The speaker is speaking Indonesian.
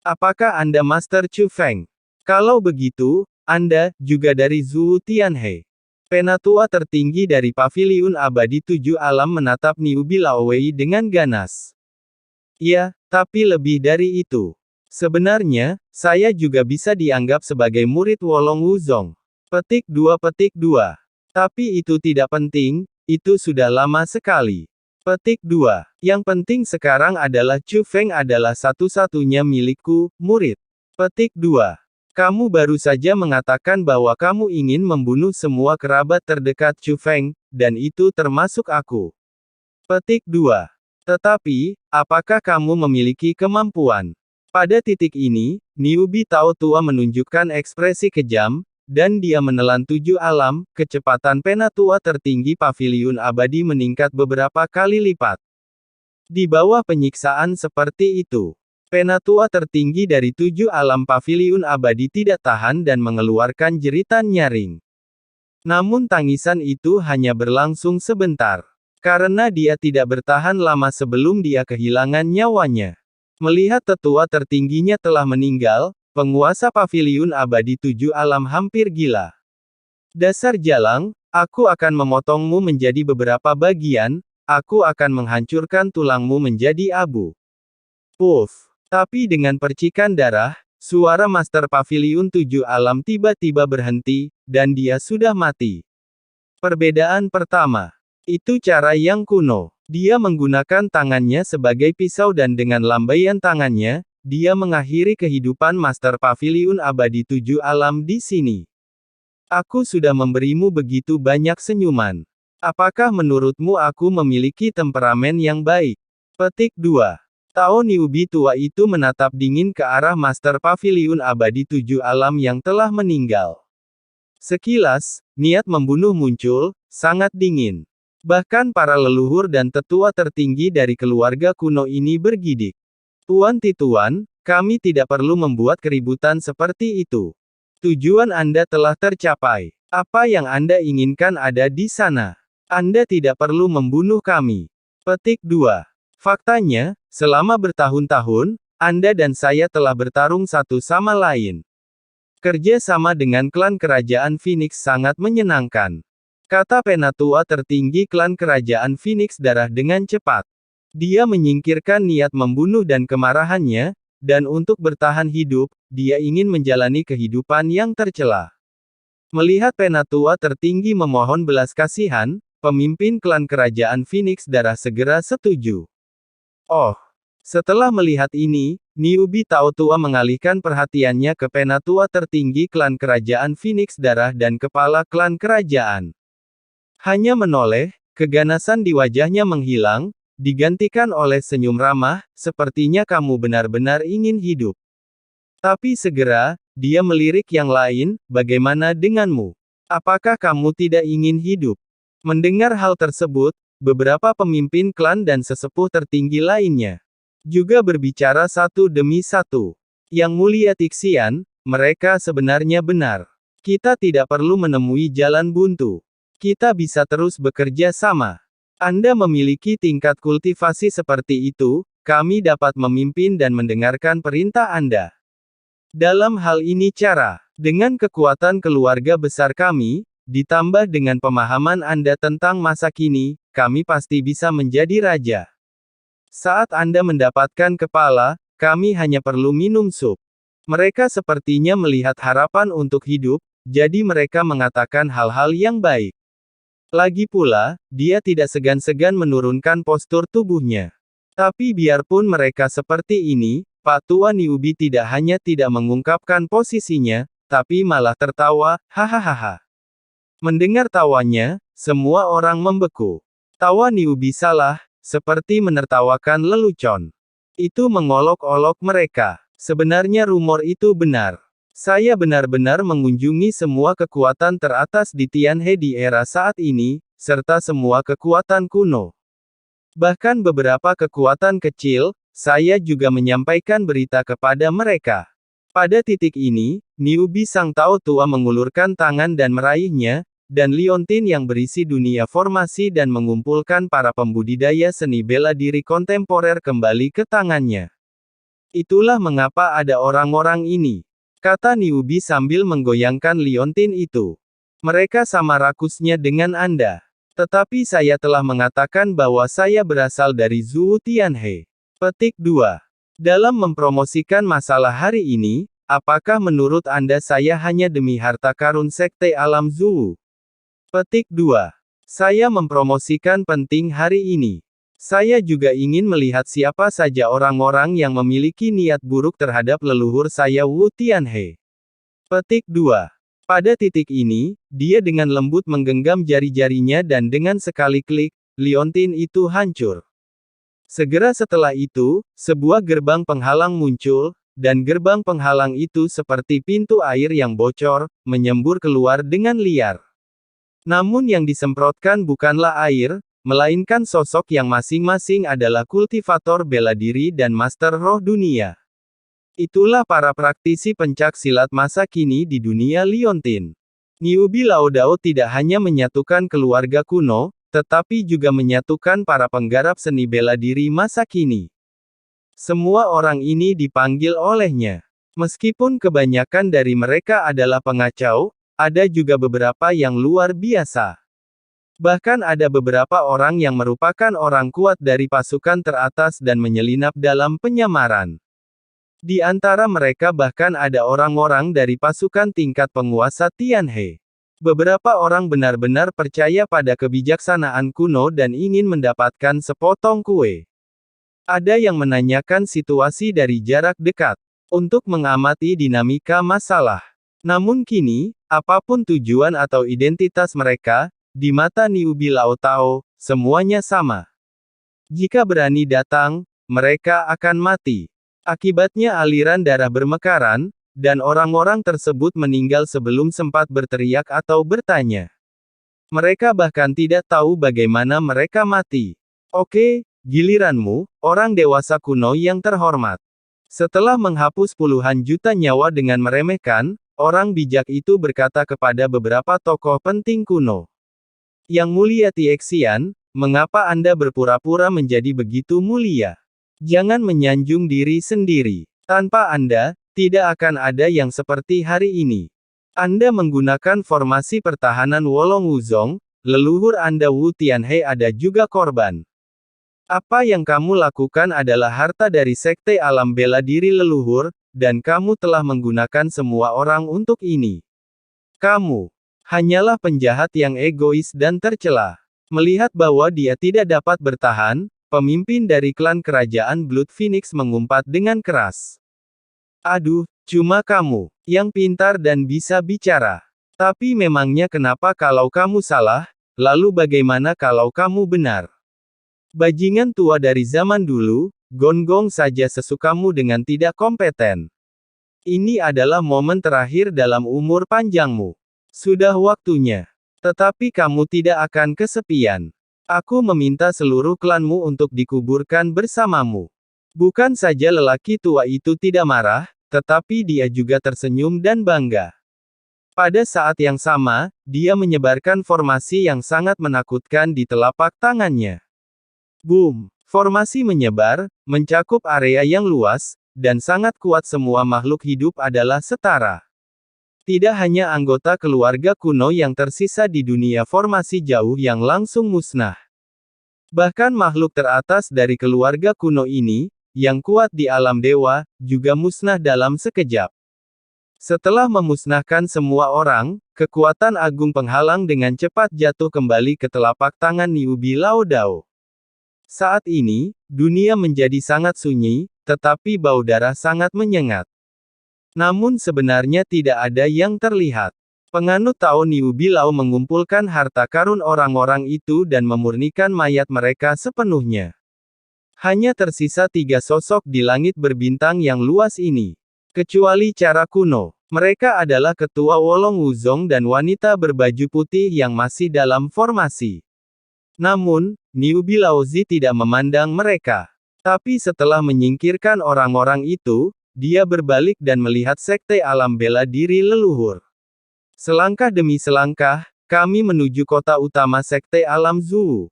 Apakah Anda Master Chu Feng? Kalau begitu, Anda juga dari Zhou Tianhe. Penatua tertinggi dari Paviliun Abadi Tujuh Alam menatap Niu Bilaowei dengan ganas. Ya, tapi lebih dari itu. Sebenarnya, saya juga bisa dianggap sebagai murid Wolong Wuzong. Petik 2. Tapi itu tidak penting, itu sudah lama sekali. Petik 2. Yang penting sekarang adalah Chu Feng adalah satu-satunya milikku, murid. Petik 2. Kamu baru saja mengatakan bahwa kamu ingin membunuh semua kerabat terdekat Chu Feng, dan itu termasuk aku. Petik 2. Tetapi, apakah kamu memiliki kemampuan? Pada titik ini, Niu Bi Tao tua menunjukkan ekspresi kejam, dan dia menelan tujuh alam, kecepatan penatua tertinggi Paviliun Abadi meningkat beberapa kali lipat. Di bawah penyiksaan seperti itu, penatua tertinggi dari tujuh alam Paviliun Abadi tidak tahan dan mengeluarkan jeritan nyaring. Namun tangisan itu hanya berlangsung sebentar. Karena dia tidak bertahan lama sebelum dia kehilangan nyawanya. Melihat tetua tertingginya telah meninggal, penguasa Paviliun Abadi Tujuh Alam hampir gila. Dasar jalang, aku akan memotongmu menjadi beberapa bagian, aku akan menghancurkan tulangmu menjadi abu. Puff. Tapi dengan percikan darah, suara Master Paviliun Tujuh Alam tiba-tiba berhenti, dan dia sudah mati. Perbedaan pertama. Itu cara yang kuno. Dia menggunakan tangannya sebagai pisau dan dengan lambaian tangannya, dia mengakhiri kehidupan Master Paviliun Abadi Tujuh Alam di sini. Aku sudah memberimu begitu banyak senyuman. Apakah menurutmu aku memiliki temperamen yang baik? Petik 2. Tao Niu Bi tua itu menatap dingin ke arah Master Paviliun Abadi Tujuh Alam yang telah meninggal. Sekilas, niat membunuh muncul, sangat dingin. Bahkan para leluhur dan tetua tertinggi dari keluarga kuno ini bergidik. Tuan Tituan, kami tidak perlu membuat keributan seperti itu. Tujuan Anda telah tercapai. Apa yang Anda inginkan ada di sana. Anda tidak perlu membunuh kami. Petik 2. Faktanya, selama bertahun-tahun, Anda dan saya telah bertarung satu sama lain. Kerja sama dengan klan kerajaan Phoenix sangat menyenangkan. Kata penatua tertinggi klan kerajaan Phoenix Darah dengan cepat. Dia menyingkirkan niat membunuh dan kemarahannya, dan untuk bertahan hidup, dia ingin menjalani kehidupan yang tercela. Melihat penatua tertinggi memohon belas kasihan, pemimpin klan kerajaan Phoenix Darah segera setuju. Oh, setelah melihat ini, Niu Bi Tao tua mengalihkan perhatiannya ke penatua tertinggi klan kerajaan Phoenix Darah dan kepala klan kerajaan. Hanya menoleh, keganasan di wajahnya menghilang, digantikan oleh senyum ramah, sepertinya kamu benar-benar ingin hidup. Tapi segera, dia melirik yang lain, bagaimana denganmu? Apakah kamu tidak ingin hidup? Mendengar hal tersebut, beberapa pemimpin klan dan sesepuh tertinggi lainnya juga berbicara satu demi satu. Yang mulia Tixian, mereka sebenarnya benar. Kita tidak perlu menemui jalan buntu. Kita bisa terus bekerja sama. Anda memiliki tingkat kultivasi seperti itu, kami dapat memimpin dan mendengarkan perintah Anda. Dalam hal ini dengan kekuatan keluarga besar kami, ditambah dengan pemahaman Anda tentang masa kini, kami pasti bisa menjadi raja. Saat Anda mendapatkan kepala, kami hanya perlu minum sup. Mereka sepertinya melihat harapan untuk hidup, jadi mereka mengatakan hal-hal yang baik. Lagi pula, dia tidak segan-segan menurunkan postur tubuhnya. Tapi biarpun mereka seperti ini, Pak Tua Niu Bi tidak hanya tidak mengungkapkan posisinya, tapi malah tertawa, hahaha. Mendengar tawanya, semua orang membeku. Tawa Niu Bi salah, seperti menertawakan lelucon. Itu mengolok-olok mereka. Sebenarnya rumor itu benar. Saya benar-benar mengunjungi semua kekuatan teratas di Tianhe di era saat ini, serta semua kekuatan kuno. Bahkan beberapa kekuatan kecil, saya juga menyampaikan berita kepada mereka. Pada titik ini, Niu Bi sang Tao tua mengulurkan tangan dan meraihnya, dan liontin yang berisi dunia formasi dan mengumpulkan para pembudidaya seni bela diri kontemporer kembali ke tangannya. Itulah mengapa ada orang-orang ini, kata Niubi sambil menggoyangkan liontin itu. Mereka sama rakusnya dengan Anda. Tetapi saya telah mengatakan bahwa saya berasal dari Zhou Tianhe. Petik 2. Dalam mempromosikan masalah hari ini, apakah menurut Anda saya hanya demi harta karun sekte alam Zhou? Petik 2. Saya mempromosikan penting hari ini. Saya juga ingin melihat siapa saja orang-orang yang memiliki niat buruk terhadap leluhur saya Wu Tianhe. Petik 2. Pada titik ini, dia dengan lembut menggenggam jari-jarinya dan dengan sekali klik, liontin itu hancur. Segera setelah itu, sebuah gerbang penghalang muncul, dan gerbang penghalang itu seperti pintu air yang bocor, menyembur keluar dengan liar. Namun yang disemprotkan bukanlah air, melainkan sosok yang masing-masing adalah kultivator bela diri dan master roh dunia. Itulah para praktisi pencak silat masa kini di dunia liontin. Niubi Laodao tidak hanya menyatukan keluarga kuno, tetapi juga menyatukan para penggarap seni bela diri masa kini. Semua orang ini dipanggil olehnya. Meskipun kebanyakan dari mereka adalah pengacau, ada juga beberapa yang luar biasa. Bahkan ada beberapa orang yang merupakan orang kuat dari pasukan teratas dan menyelinap dalam penyamaran. Di antara mereka bahkan ada orang-orang dari pasukan tingkat penguasa Tianhe. Beberapa orang benar-benar percaya pada kebijaksanaan kuno dan ingin mendapatkan sepotong kue. Ada yang menanyakan situasi dari jarak dekat, untuk mengamati dinamika masalah. Namun kini, apapun tujuan atau identitas mereka, di mata Niubi Laodao, semuanya sama. Jika berani datang, mereka akan mati. Akibatnya aliran darah bermekaran, dan orang-orang tersebut meninggal sebelum sempat berteriak atau bertanya. Mereka bahkan tidak tahu bagaimana mereka mati. Oke, giliranmu, orang dewasa kuno yang terhormat. Setelah menghapus puluhan juta nyawa dengan meremehkan, orang bijak itu berkata kepada beberapa tokoh penting kuno. Yang mulia Tiexian, mengapa Anda berpura-pura menjadi begitu mulia? Jangan menyanjung diri sendiri. Tanpa Anda, tidak akan ada yang seperti hari ini. Anda menggunakan formasi pertahanan Wolong Wuzong, leluhur Anda Wu Tianhe ada juga korban. Apa yang kamu lakukan adalah harta dari sekte alam bela diri leluhur, dan kamu telah menggunakan semua orang untuk ini. Kamu hanyalah penjahat yang egois dan tercela. Melihat bahwa dia tidak dapat bertahan, pemimpin dari klan kerajaan Blood Phoenix mengumpat dengan keras. Aduh, cuma kamu yang pintar dan bisa bicara. Tapi memangnya kenapa kalau kamu salah, lalu bagaimana kalau kamu benar? Bajingan tua dari zaman dulu, gonggong saja sesukamu dengan tidak kompeten. Ini adalah momen terakhir dalam umur panjangmu. Sudah waktunya. Tetapi kamu tidak akan kesepian. Aku meminta seluruh klanmu untuk dikuburkan bersamamu. Bukan saja lelaki tua itu tidak marah, tetapi dia juga tersenyum dan bangga. Pada saat yang sama, dia menyebarkan formasi yang sangat menakutkan di telapak tangannya. Boom! Formasi menyebar, mencakup area yang luas, dan sangat kuat. Semua makhluk hidup adalah setara. Tidak hanya anggota keluarga kuno yang tersisa di dunia formasi jauh yang langsung musnah. Bahkan makhluk teratas dari keluarga kuno ini, yang kuat di alam dewa, juga musnah dalam sekejap. Setelah memusnahkan semua orang, kekuatan agung penghalang dengan cepat jatuh kembali ke telapak tangan Niubi Laodao. Saat ini, dunia menjadi sangat sunyi, tetapi bau darah sangat menyengat. Namun sebenarnya tidak ada yang terlihat. Penganut Tao Niubi Lao mengumpulkan harta karun orang-orang itu dan memurnikan mayat mereka sepenuhnya. Hanya tersisa 3 sosok di langit berbintang yang luas ini. Kecuali cara kuno. Mereka adalah ketua Wolong Wuzong dan wanita berbaju putih yang masih dalam formasi. Namun, Niubi Laozi tidak memandang mereka. Tapi setelah menyingkirkan orang-orang itu, dia berbalik dan melihat sekte alam bela diri leluhur. Selangkah demi selangkah, kami menuju kota utama sekte alam Zhou.